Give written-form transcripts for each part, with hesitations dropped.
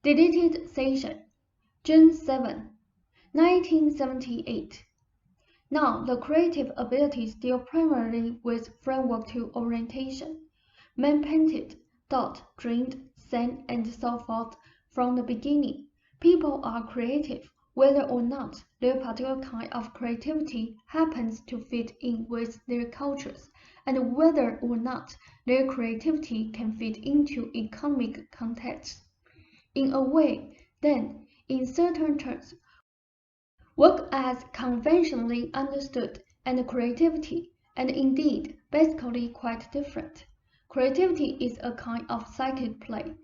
Deleted Session, June 7, 1978. Now, the creative abilities deal primarily with framework to orientation. Men painted, thought, dreamed, sang, and so forth from the beginning. People are creative, whether or not their particular kind of creativity happens to fit in with their cultures, and whether or not their creativity can fit into economic contexts. In a way, then, in certain terms, work as conventionally understood and creativity, and indeed basically quite different. Creativity is a kind of psychic play,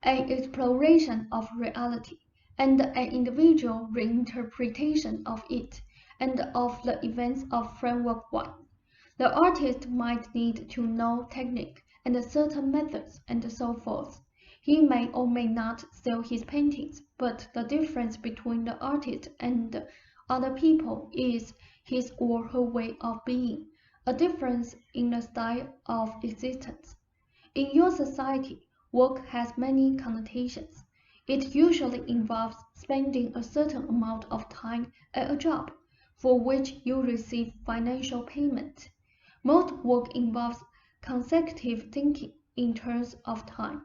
an exploration of reality, and an individual reinterpretation of it, and of the events of framework 1. The artist might need to know technique and certain methods and so forth. He may or may not sell his paintings, but the difference between the artist and other people is his or her way of being, a difference in the style of existence. In your society, work has many connotations. It usually involves spending a certain amount of time at a job, for which you receive financial payment. Most work involves consecutive thinking in terms of time.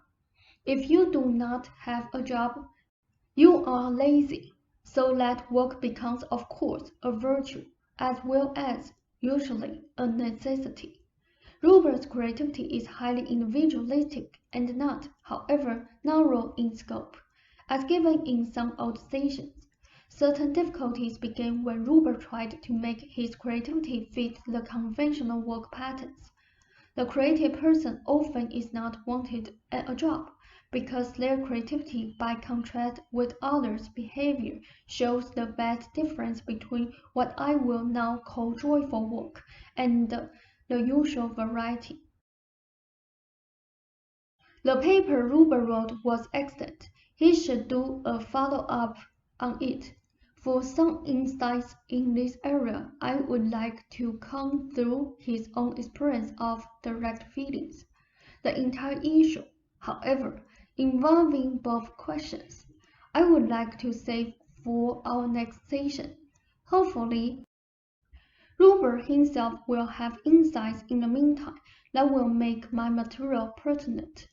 If you do not have a job, you are lazy, so that work becomes, of course, a virtue, as well as, usually, a necessity. Ruber's creativity is highly individualistic and not, however, narrow in scope, as given in some old sessions. Certain difficulties began when Ruber tried to make his creativity fit the conventional work patterns. The creative person often is not wanted at a job, because their creativity, by contrast with others' behavior, shows the vast difference between what I will now call joyful work and the usual variety. The paper Ruber wrote was excellent. He should do a follow-up on it. For some insights in this area, I would like to come through his own experience of direct feelings. The entire issue, however, involving both questions, I would like to save for our next session. Hopefully, Ruber himself will have insights in the meantime that will make my material pertinent.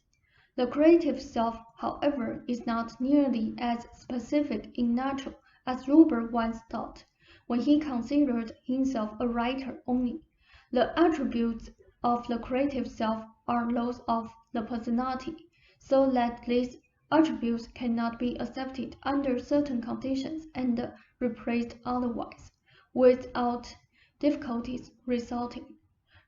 The creative self, however, is not nearly as specific in nature as Ruber once thought, when he considered himself a writer only. The attributes of the creative self are those of the personality, so that these attributes cannot be accepted under certain conditions and replaced otherwise, without difficulties resulting.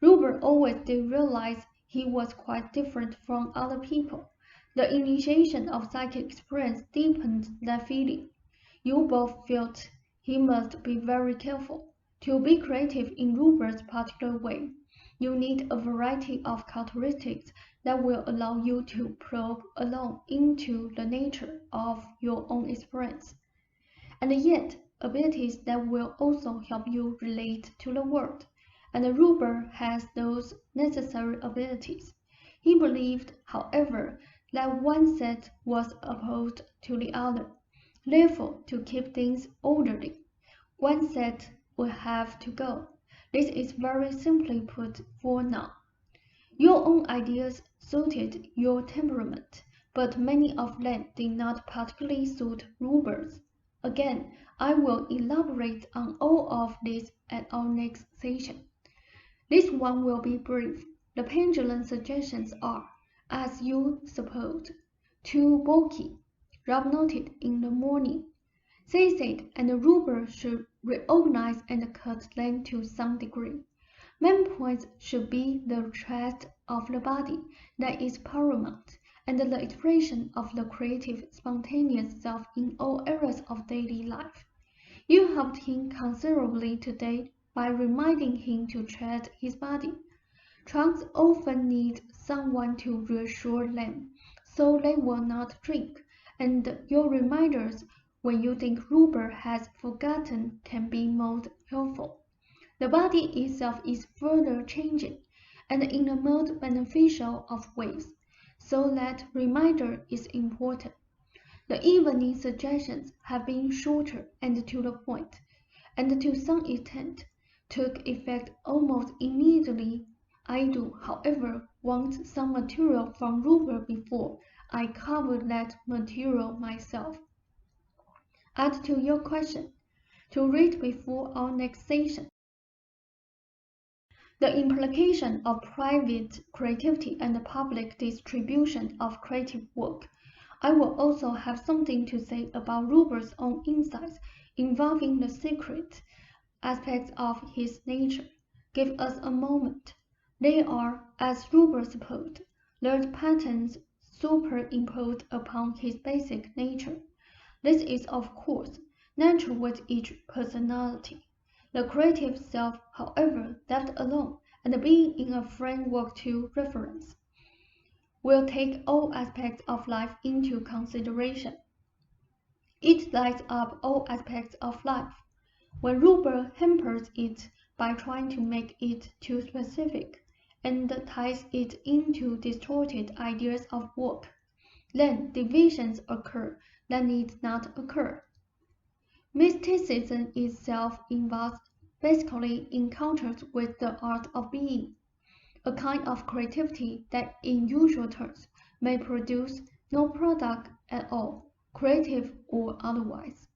Ruber always did realize he was quite different from other people. The initiation of psychic experience deepened that feeling. You both felt he must be very careful. To be creative in Ruber's particular way, you need a variety of characteristics that will allow you to probe alone into the nature of your own experience, and yet abilities that will also help you relate to the world. And Ruber has those necessary abilities. He believed, however, that one set was opposed to the other. Therefore, to keep things orderly, one set would have to go. This is very simply put for now. Your own ideas suited your temperament, but many of them did not particularly suit Ruber's. Again, I will elaborate on all of this at our next session. This one will be brief. The pendulum suggestions are, as you supposed, too bulky. Rob noted in the morning. They said, and Ruber should reorganize and cut them to some degree. Main points should be the trust of the body that is paramount, and the expression of the creative, spontaneous self in all areas of daily life. You helped him considerably today by reminding him to trust his body. Trunks often need someone to reassure them, so they will not drink, and your reminders when you think Ruber has forgotten can be most helpful. The body itself is further changing, and in the most beneficial of ways, so that reminder is important. The evening suggestions have been shorter and to the point, and to some extent took effect almost immediately. I do, however, want some material from Rupert before I cover that material myself. Add to your question, to read before our next session. The implication of private creativity and the public distribution of creative work. I will also have something to say about Rupert's own insights involving the secret aspects of his nature. Give us a moment. They are, as Rupert supposed, learned patterns superimposed upon his basic nature. This is, of course, natural with each personality. The creative self, however, left alone and being in a framework to reference, will take all aspects of life into consideration. It lights up all aspects of life. When Rupert hampers it by trying to make it too specific and ties it into distorted ideas of work, then divisions occur that need not occur. Mysticism itself involves basically encounters with the art of being, a kind of creativity that in usual terms may produce no product at all, creative or otherwise.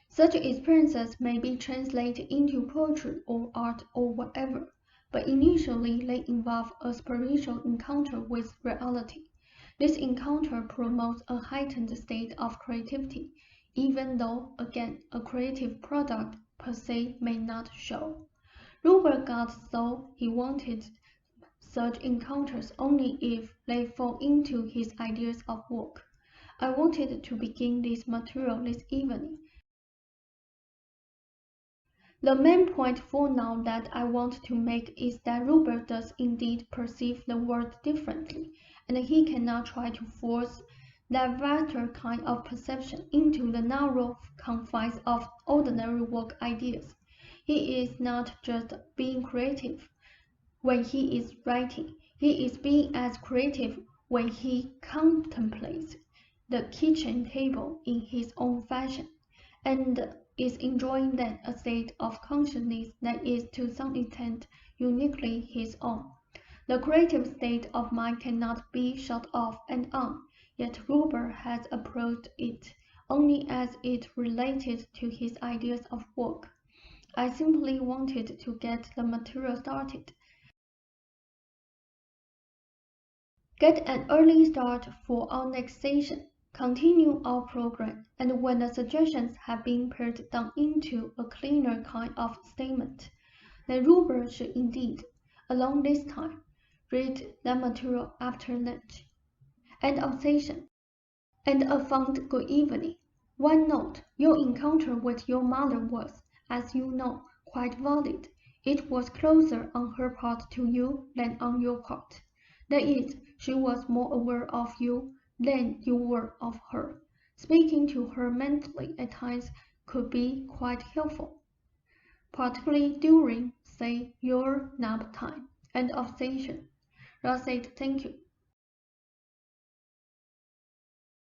Such experiences may be translated into poetry or art or whatever, but initially they involve a spiritual encounter with reality. This encounter promotes a heightened state of creativity, even though, again, a creative product per se may not show. Rupert got so he wanted such encounters only if they fall into his ideas of work. I wanted to begin this material this evening. The main point for now that I want to make is that Rupert does indeed perceive the world differently, and he cannot try to force that vaster kind of perception into the narrow confines of ordinary work ideas. He is not just being creative when he is writing, he is being as creative when he contemplates the kitchen table in his own fashion, and is enjoying then a state of consciousness that is to some extent uniquely his own. The creative state of mind cannot be shut off and on, yet Rupert has approached it only as it related to his ideas of work. I simply wanted to get the material started. Get an early start for our next session. Continue our program, and when the suggestions have been pared down into a cleaner kind of statement, then Rupert should indeed, along this time, read that material after lunch. End of session. And a fond good evening. One note, your encounter with your mother was, as you know, quite valid. It was closer on her part to you than on your part. That is, she was more aware of you than you were of her. Speaking to her mentally at times could be quite helpful, particularly during, say, your nap time. End of session. Ross said thank you.